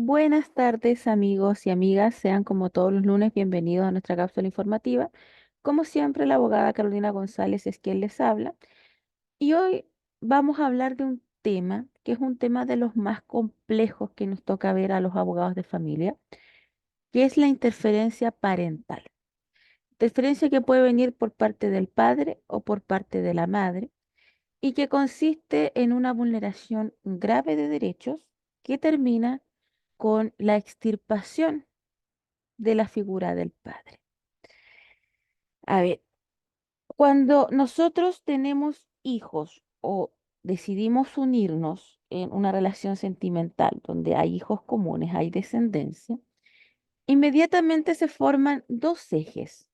Buenas tardes, amigos y amigas. Sean como todos los lunes bienvenidos a nuestra cápsula informativa. Como siempre, la abogada Carolina González es quien les habla. Y hoy vamos a hablar de un tema que es un tema de los más complejos que nos toca ver a los abogados de familia, que es la interferencia parental. Interferencia que puede venir por parte del padre o por parte de la madre y que consiste en una vulneración grave de derechos que termina con la extirpación de la figura del padre. A ver, cuando nosotros tenemos hijos o decidimos unirnos en una relación sentimental donde hay hijos comunes, hay descendencia, inmediatamente se forman dos ejes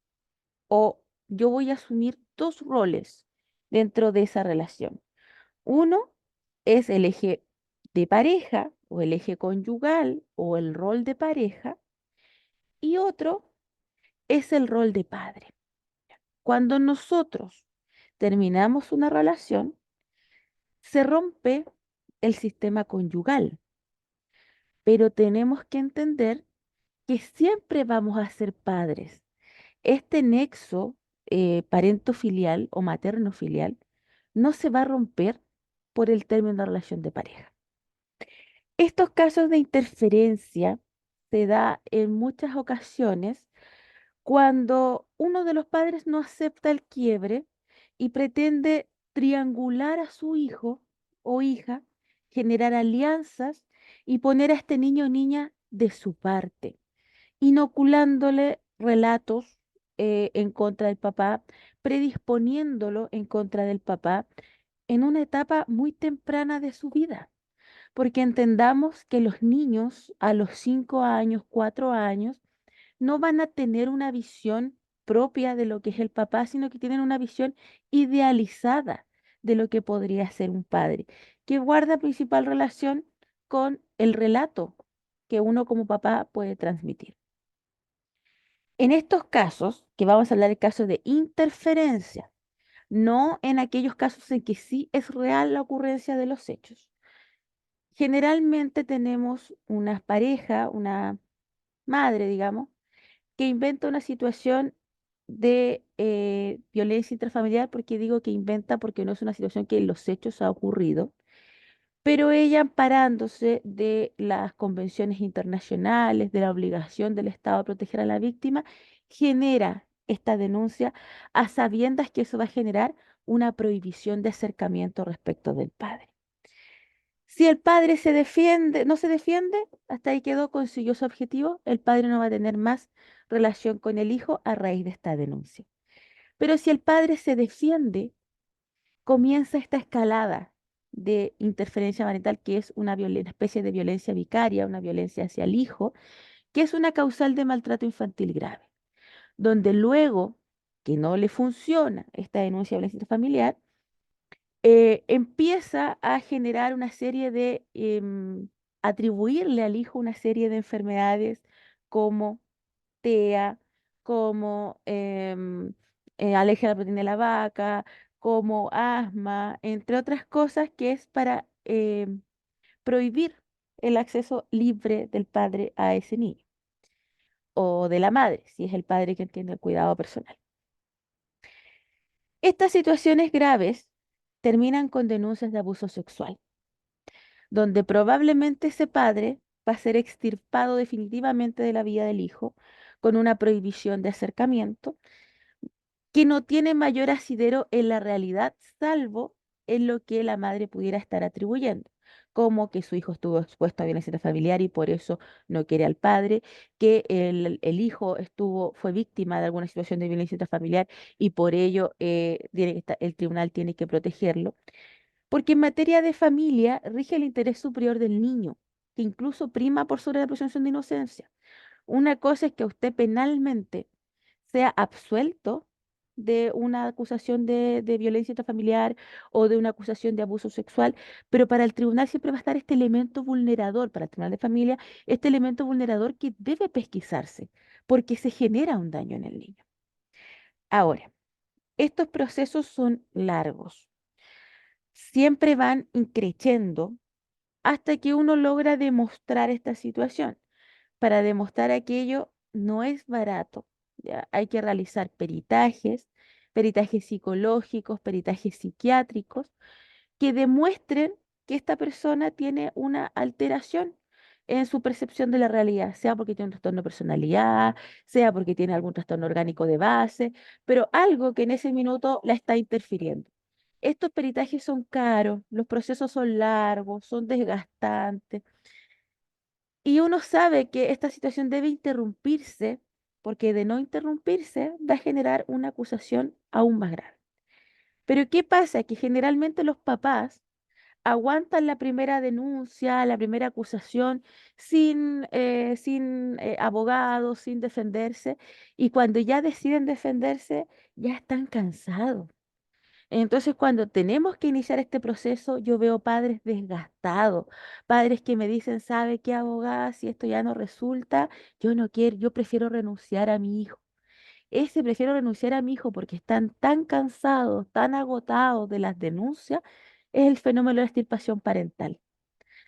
o yo voy a asumir dos roles dentro de esa relación. Uno es el eje de pareja o el eje conyugal o el rol de pareja y otro es el rol de padre. Cuando nosotros terminamos una relación, se rompe el sistema conyugal, pero tenemos que entender que siempre vamos a ser padres. Este nexo parento-filial o materno-filial no se va a romper por el término de relación de pareja. Estos casos de interferencia se da en muchas ocasiones cuando uno de los padres no acepta el quiebre y pretende triangular a su hijo o hija, generar alianzas y poner a este niño o niña de su parte, inoculándole relatos en contra del papá, predisponiéndolo en contra del papá en una etapa muy temprana de su vida. Porque entendamos que los niños a los 5 años, 4 años, no van a tener una visión propia de lo que es el papá, sino que tienen una visión idealizada de lo que podría ser un padre, que guarda principal relación con el relato que uno como papá puede transmitir. En estos casos, que vamos a hablar del caso de interferencia, no en aquellos casos en que sí es real la ocurrencia de los hechos. Generalmente tenemos una pareja, una madre, digamos, que inventa una situación de violencia intrafamiliar, porque digo que inventa porque no es una situación que en los hechos ha ocurrido, pero ella amparándose de las convenciones internacionales, de la obligación del Estado a proteger a la víctima, genera esta denuncia a sabiendas que eso va a generar una prohibición de acercamiento respecto del padre. Si el padre se defiende, no se defiende, hasta ahí quedó, consiguió su objetivo, el padre no va a tener más relación con el hijo a raíz de esta denuncia. Pero si el padre se defiende, comienza esta escalada de interferencia marital, que es una especie de violencia vicaria, una violencia hacia el hijo, que es una causal de maltrato infantil grave, donde luego que no le funciona esta denuncia de violencia familiar, empieza a generar una serie de, atribuirle al hijo una serie de enfermedades como TEA, como alergia a la proteína de la vaca, como asma, entre otras cosas, que es para prohibir el acceso libre del padre a ese niño o de la madre, si es el padre quien tiene el cuidado personal. Estas situaciones graves terminan con denuncias de abuso sexual, donde probablemente ese padre va a ser extirpado definitivamente de la vida del hijo con una prohibición de acercamiento que no tiene mayor asidero en la realidad, salvo en lo que la madre pudiera estar atribuyendo, como que su hijo estuvo expuesto a violencia familiar y por eso no quiere al padre, que el hijo fue víctima de alguna situación de violencia familiar y por ello el tribunal tiene que protegerlo. Porque en materia de familia rige el interés superior del niño, que incluso prima por sobre la presunción de inocencia. Una cosa es que usted penalmente sea absuelto de una acusación de violencia intrafamiliar o de una acusación de abuso sexual, pero para el tribunal siempre va a estar este elemento vulnerador, para el tribunal de familia, este elemento vulnerador que debe pesquisarse, porque se genera un daño en el niño. Ahora, estos procesos son largos, siempre van increciendo hasta que uno logra demostrar esta situación. Para demostrar aquello no es barato, ¿ya? Hay que realizar peritajes, peritajes psicológicos, peritajes psiquiátricos, que demuestren que esta persona tiene una alteración en su percepción de la realidad, sea porque tiene un trastorno de personalidad, sea porque tiene algún trastorno orgánico de base, pero algo que en ese minuto la está interfiriendo. Estos peritajes son caros, los procesos son largos, son desgastantes, y uno sabe que esta situación debe interrumpirse, porque de no interrumpirse va a generar una acusación aún más grave. Pero ¿qué pasa? Que generalmente los papás aguantan la primera denuncia, la primera acusación sin abogados, sin defenderse, y cuando ya deciden defenderse, ya están cansados. Entonces, cuando tenemos que iniciar este proceso, yo veo padres desgastados, padres que me dicen, ¿sabe qué, abogada? Si esto ya no resulta, yo no quiero, yo prefiero renunciar a mi hijo. Ese prefiero renunciar a mi hijo porque están tan cansados, tan agotados de las denuncias, es el fenómeno de la extirpación parental,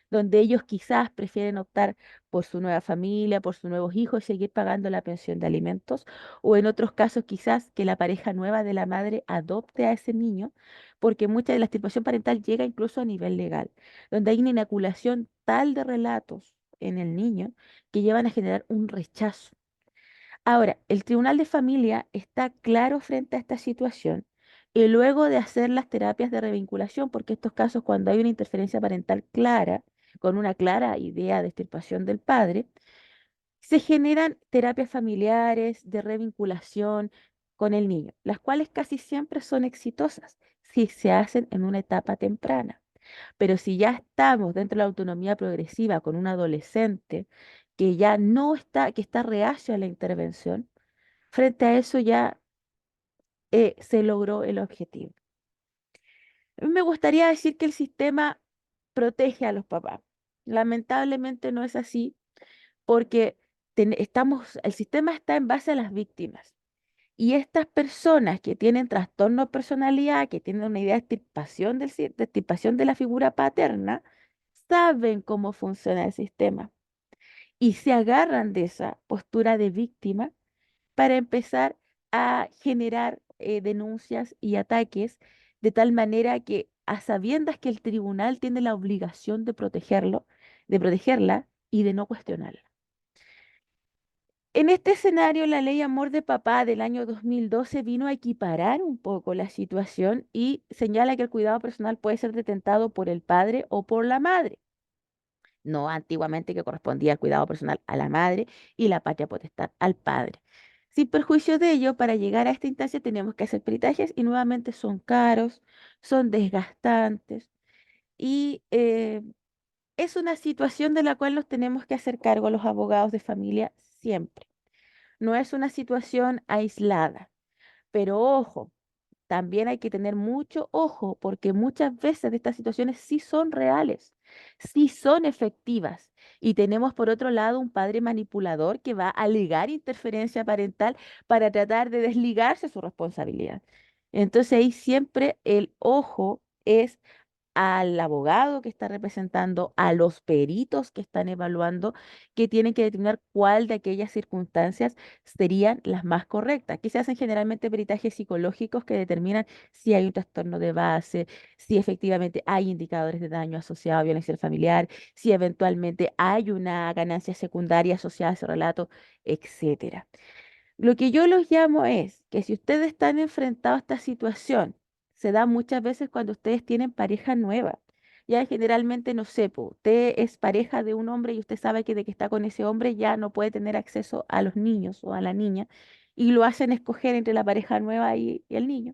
donde ellos quizás prefieren optar por su nueva familia, por sus nuevos hijos y seguir pagando la pensión de alimentos, o en otros casos quizás que la pareja nueva de la madre adopte a ese niño, porque mucha de la extirpación parental llega incluso a nivel legal, donde hay una inoculación tal de relatos en el niño que llevan a generar un rechazo. Ahora, el Tribunal de Familia está claro frente a esta situación y luego de hacer las terapias de revinculación, porque estos casos cuando hay una interferencia parental clara, con una clara idea de extirpación del padre, se generan terapias familiares de revinculación con el niño, las cuales casi siempre son exitosas si se hacen en una etapa temprana. Pero si ya estamos dentro de la autonomía progresiva con un adolescente que ya no está, que está reacio a la intervención, frente a eso ya se logró el objetivo. A mí me gustaría decir que el sistema protege a los papás. Lamentablemente no es así porque el sistema está en base a las víctimas. Y estas personas que tienen trastorno de personalidad, que tienen una idea de extirpación, de extirpación de la figura paterna, saben cómo funciona el sistema y se agarran de esa postura de víctima para empezar a generar denuncias y ataques de tal manera que a sabiendas que el tribunal tiene la obligación de protegerlo, de protegerla y de no cuestionarla. En este escenario, la ley Amor de Papá del año 2012 vino a equiparar un poco la situación y señala que el cuidado personal puede ser detentado por el padre o por la madre. No antiguamente que correspondía el cuidado personal a la madre y la patria potestad al padre. Sin perjuicio de ello, para llegar a esta instancia tenemos que hacer peritajes y nuevamente son caros, son desgastantes y es una situación de la cual nos tenemos que hacer cargo los abogados de familia siempre. No es una situación aislada, pero ojo, también hay que tener mucho ojo porque muchas veces estas situaciones sí son reales, sí son efectivas. Y tenemos por otro lado un padre manipulador que va a alegar interferencia parental para tratar de desligarse de su responsabilidad. Entonces ahí siempre el ojo es al abogado que está representando, a los peritos que están evaluando, que tienen que determinar cuál de aquellas circunstancias serían las más correctas. Aquí se hacen generalmente peritajes psicológicos que determinan si hay un trastorno de base, si efectivamente hay indicadores de daño asociado a violencia familiar, si eventualmente hay una ganancia secundaria asociada a ese relato, etcétera. Lo que yo los llamo es que si ustedes están enfrentados a esta situación, se da muchas veces cuando ustedes tienen pareja nueva. Ya generalmente, no sé, po, usted es pareja de un hombre y usted sabe que de que está con ese hombre ya no puede tener acceso a los niños o a la niña y lo hacen escoger entre la pareja nueva y el niño.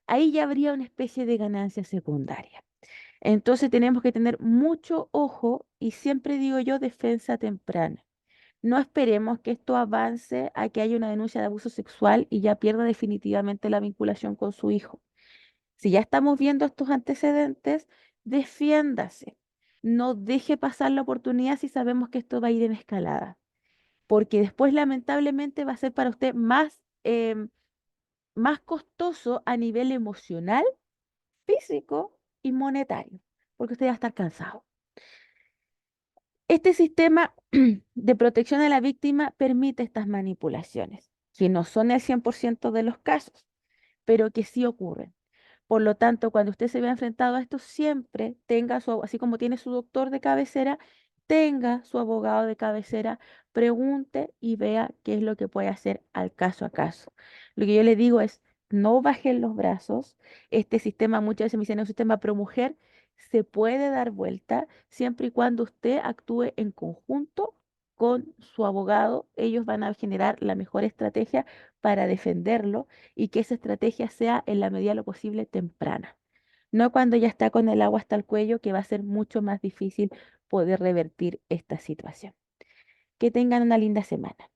Ahí ya habría una especie de ganancia secundaria. Entonces tenemos que tener mucho ojo y siempre digo yo defensa temprana. No esperemos que esto avance a que haya una denuncia de abuso sexual y ya pierda definitivamente la vinculación con su hijo. Si ya estamos viendo estos antecedentes, defiéndase. No deje pasar la oportunidad si sabemos que esto va a ir en escalada, porque después lamentablemente va a ser para usted más costoso a nivel emocional, físico y monetario, porque usted va a estar cansado. Este sistema de protección a la víctima permite estas manipulaciones, que no son el 100% de los casos, pero que sí ocurren. Por lo tanto, cuando usted se vea enfrentado a esto, siempre tenga así como tiene su doctor de cabecera, tenga su abogado de cabecera, pregunte y vea qué es lo que puede hacer al caso a caso. Lo que yo le digo es, no bajen los brazos. Este sistema, muchas veces me dicen, es un sistema pro mujer, se puede dar vuelta siempre y cuando usted actúe en conjunto con su abogado. Ellos van a generar la mejor estrategia para defenderlo y que esa estrategia sea en la medida de lo posible temprana. No cuando ya está con el agua hasta el cuello, que va a ser mucho más difícil poder revertir esta situación. Que tengan una linda semana.